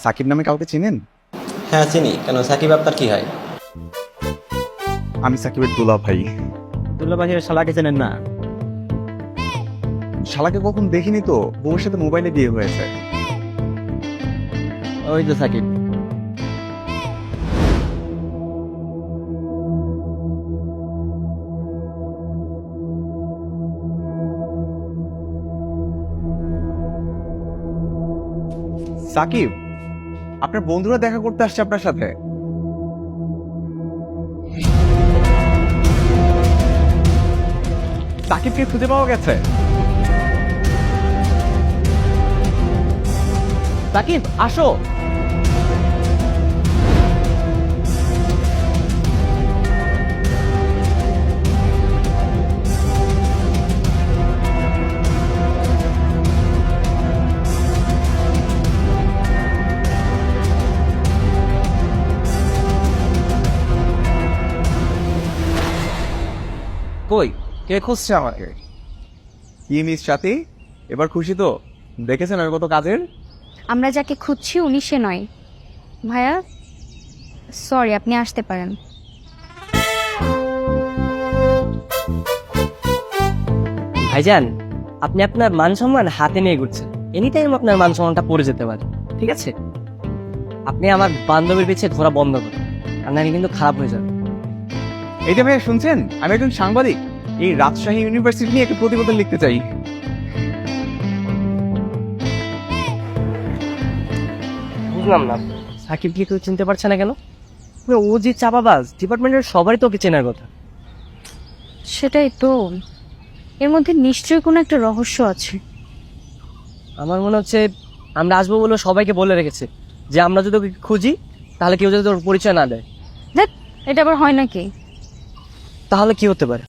সাকিব নামে কাউকে চিনেন? হ্যাঁ চিনি। কেন, সাকিব আপনার কি হয়? আমি সাকিবের দুলা ভাই। দুলাভাইয়ের শালাকে চেনেন না? শালাকে কখন দেখিনি তো, বউয়ের সাথে মোবাইলে বিয়ে হয়েছে। ওই তো সাকিব। সাকিব, আপনার বন্ধুরা দেখা করতে আসছে আপনার সাথে। সাকিবকে খুঁজে পাওয়া গেছে। সাকিব আসো। কই, কে খুঁজছে আমাকে? কি মিস সাথী, এবার খুশি তো? দেখেছেন আমি কত কাজের। আমরা যাকে খুঁজছি উনি সে নয়। ভাইয়া সরি, আপনি আসতে পারেন। ভাইজান, আপনি আপনার মান সম্মান হাতে নিয়ে ঘুরছেন। এনি টাইম আপনার মান সম্মানটা পড়ে যেতে পারে, ঠিক আছে? আপনি আমার বান্ধবীর পিছে ঘোরা বন্ধ করুন, আর নাহলে কিন্তু খারাপ হয়ে যাবে। এই যে ভাইয়া শুনছেন, আমি একজন সাংবাদিক। এই রাজশাহী ইউনিভার্সিটি নিয়ে একটা প্রতিবেদন লিখতে চাই। বুঝলাম না, সাকিবকে কেউ চিনতে পারছে না কেন? ও যে চাপাবাজ, ডিপার্টমেন্টের সবারই তো ওকে চেনার কথা। সেটাই তো, এর মধ্যে নিশ্চয়ই কোনো একটা রহস্য আছে। আমার মনে হচ্ছে আমরা আসবো বলে সবাইকে বলে রেখেছে যে আমরা যদি ওকে খুঁজি তাহলে কেউ যদি ওর পরিচয় না দেয়। দেখ, এটা আবার হয় নাকি? তাহলে কি হতে পারে?